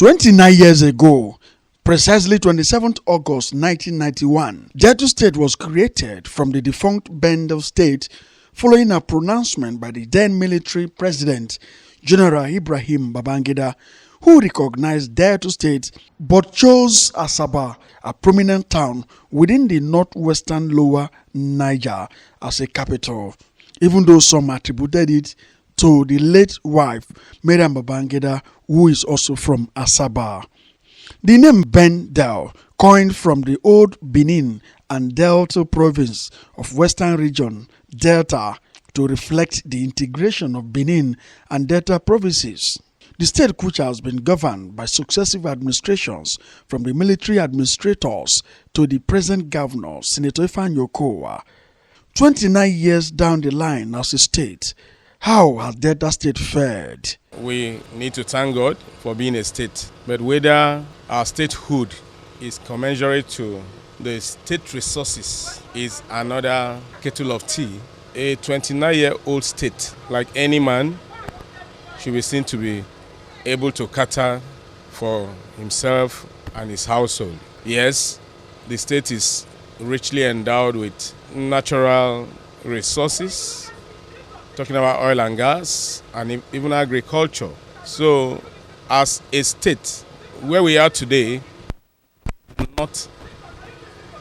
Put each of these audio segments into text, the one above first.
29 years ago, precisely 27th August 1991, Delta State was created from the defunct Bendel State following a pronouncement by the then military president, General Ibrahim Babangida, who recognized Delta State but chose Asaba, a prominent town within the northwestern lower Niger, as a capital, even though some attributed it to the late wife, Mariam Babangida, who is also from Asaba. The name Bendel, coined from the old Benin and Delta province of Western region, Delta, to reflect the integration of Benin and Delta provinces. The state, which has been governed by successive administrations from the military administrators to the present governor, Senator Ifeanyi Okowa, 29 years down the line as a state, how has Delta State fared? We need to thank God for being a state, but whether our statehood is commensurate to the state resources is another kettle of tea. A 29-year-old state, like any man, should be seen to be able to cater for himself and his household. Yes, the state is richly endowed with natural resources, talking about oil and gas, and even agriculture. So, as a state, where we are today, not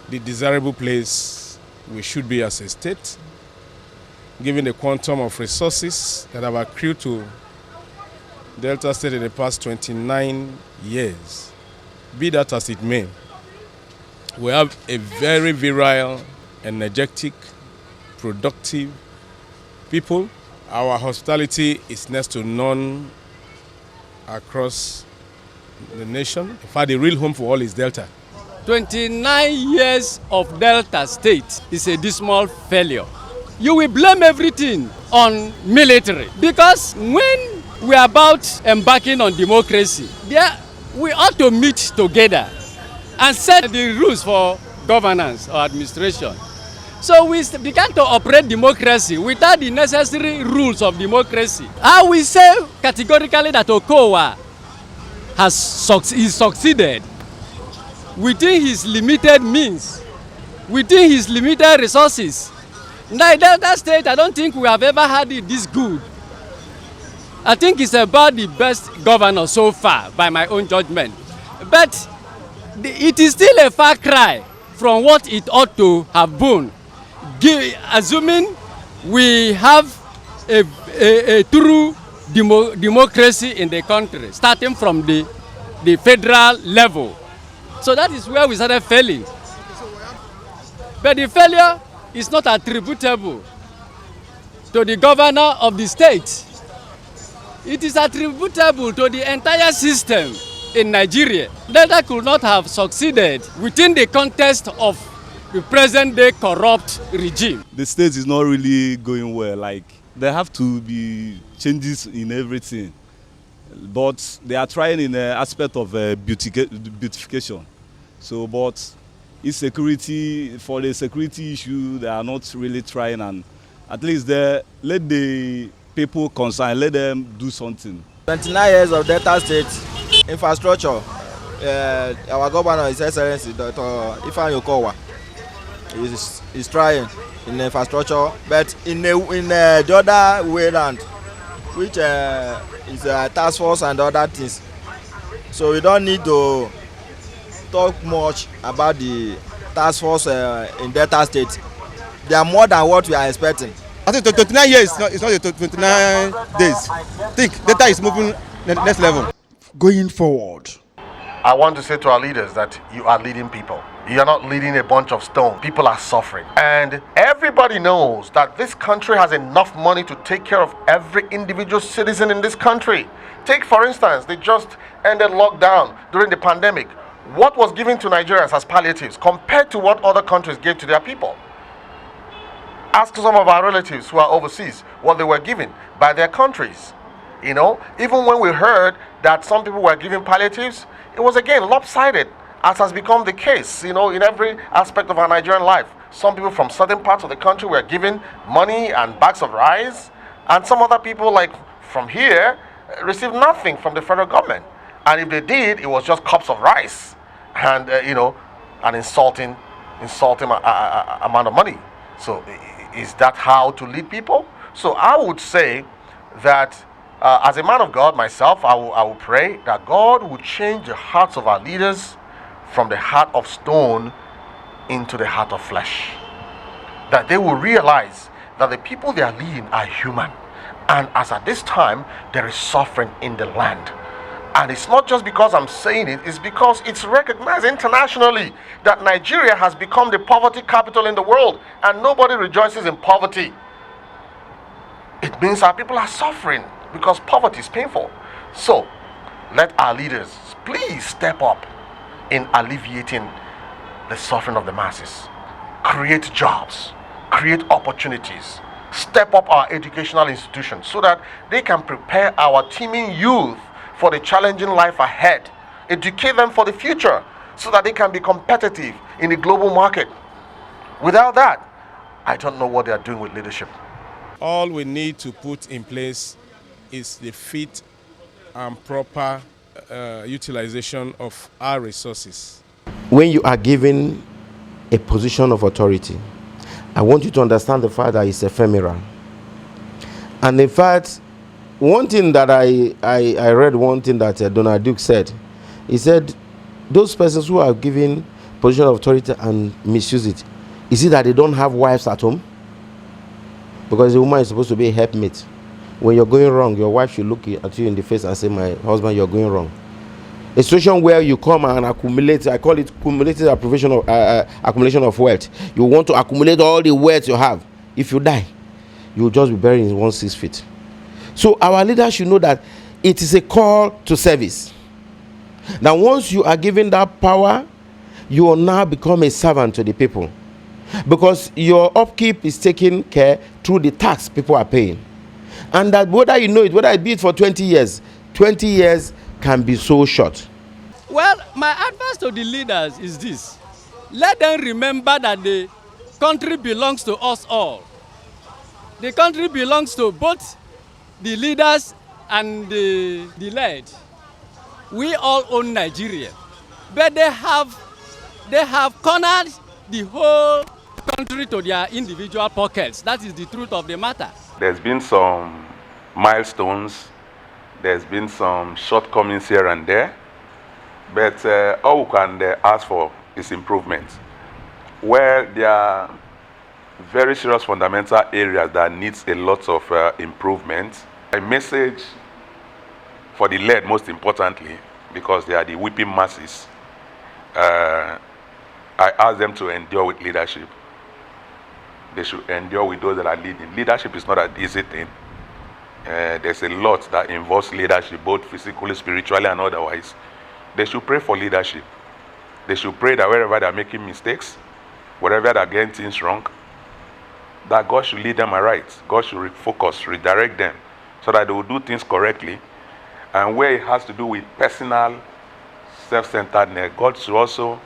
the desirable place we should be as a state, given the quantum of resources that have accrued to Delta State in the past 29 years. Be that as it may, we have a very virile, energetic, productive people. Our hospitality is next to none across the nation. In fact, the real home for all is Delta. 29 years of Delta State is a dismal failure. You will blame everything on military because when we are about embarking on democracy, we ought to meet together and set the rules for governance or administration. So we began to operate democracy without the necessary rules of democracy. I will say categorically that Okowa has succeeded within his limited means, within his limited resources. Now, Delta State, I don't think we have ever had it this good. I think it's about the best governor so far, by my own judgment. But it is still a far cry from what it ought to have been, assuming we have a true democracy in the country, starting from the federal level. So that is where we started failing. But the failure is not attributable to the governor of the state. It is attributable to the entire system in Nigeria. Delta could not have succeeded within the context of the present-day corrupt regime. The state is not really going well. Like, there have to be changes in everything. But they are trying in the aspect of beautification. So, but insecurity, for the security issue, they are not really trying, and at least let the people concerned, let them do something. 29 years of Delta State infrastructure. Our governor, His Excellency Dr. Ifeanyi Okowa, is trying in infrastructure, but in the other way around, which is a task force and other things. So we don't need to talk much about the task force in Delta State. They are more than what we are expecting. I think 29 years is not 29 days. I think Delta is moving the next level. Going forward, I want to say to our leaders that you are leading people. You are not leading a bunch of stone. People are suffering. And everybody knows that this country has enough money to take care of every individual citizen in this country. Take, for instance, they just ended lockdown during the pandemic. What was given to Nigerians as palliatives compared to what other countries gave to their people? Ask some of our relatives who are overseas what they were given by their countries. You know, even when we heard that some people were giving palliatives, it was again lopsided, as has become the case, you know, in every aspect of our Nigerian life. Some people from certain parts of the country were given money and bags of rice, and some other people, like from here, received nothing from the federal government. And if they did, it was just cups of rice and an insulting amount of money. So is that how to lead people? So I would say that as a man of God myself, I will pray that God will change the hearts of our leaders from the heart of stone into the heart of flesh. That they will realize that the people they are leading are human. And as at this time, there is suffering in the land. And it's not just because I'm saying it, it's because it's recognized internationally that Nigeria has become the poverty capital in the world, and nobody rejoices in poverty. It means our people are suffering because poverty is painful. So let our leaders please step up in alleviating the suffering of the masses. Create jobs, create opportunities, step up our educational institutions so that they can prepare our teeming youth for the challenging life ahead. Educate them for the future so that they can be competitive in the global market. Without that, I don't know what they are doing with leadership. All we need to put in place is the fit and proper utilization of our resources. When you are given a position of authority, I want you to understand the fact that it's ephemeral. And in fact, one thing that I read, one thing that Donald Duke said, he said, those persons who are given position of authority and misuse it, is it that they don't have wives at home? Because the woman is supposed to be a helpmate. When you're going wrong, your wife should look at you in the face and say, my husband, you're going wrong. A situation where you come and accumulate, I call it accumulated accumulation of wealth. You want to accumulate all the wealth you have. If you die, you will just be buried in 1/6 feet. So our leaders should know that it is a call to service. Now once you are given that power, you will now become a servant to the people. Because your upkeep is taken care through the tax people are paying. And that whether you know it, whether it be it for 20 years, 20 years can be so short. Well, my advice to the leaders is this. Let them remember that the country belongs to us all. The country belongs to both the leaders and the led. We all own Nigeria. But they have cornered the whole country to their individual pockets. That is the truth of the matter. There's been some milestones, there's been some shortcomings here and there, but all we can ask for is improvement. Where there are very serious fundamental areas that needs a lot of improvement, a message for the led most importantly, because they are the weeping masses, I ask them to endure with leadership. They should endure with those that are leading. Leadership is not an easy thing. There's a lot that involves leadership, both physically, spiritually, and otherwise. They should pray for leadership. They should pray that wherever they're making mistakes, wherever they're getting things wrong, that God should lead them aright. God should refocus, redirect them, so that they will do things correctly. And where it has to do with personal self-centeredness, God should also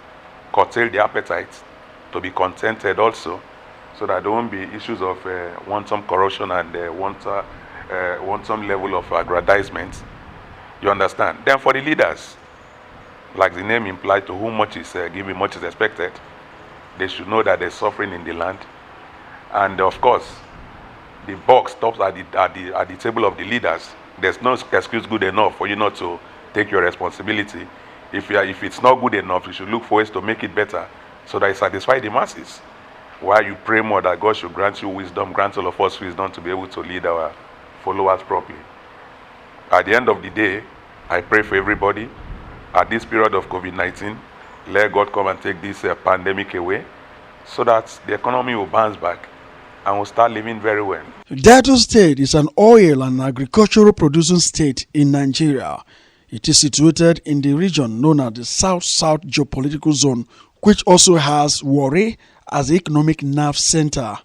curtail the appetite to be contented also, so that there won't be issues of wanton corruption and wanton level of aggrandizement. You understand? Then for the leaders, like the name implies, to whom much is given, much is expected, they should know that there's suffering in the land. And of course, the buck stops at the table of the leaders. There's no excuse good enough for you not to take your responsibility. If it's not good enough, you should look for ways to make it better, so that it satisfies the masses. While you pray more that God should grant you wisdom, grant all of us wisdom to be able to lead our followers properly. At the end of the day, I pray for everybody. At this period of COVID-19, let God come and take this pandemic away, so that the economy will bounce back and will start living very well. Delta State is an oil and agricultural producing state in Nigeria. It is situated in the region known as the South-South geopolitical zone, which also has Warri as the economic nerve center.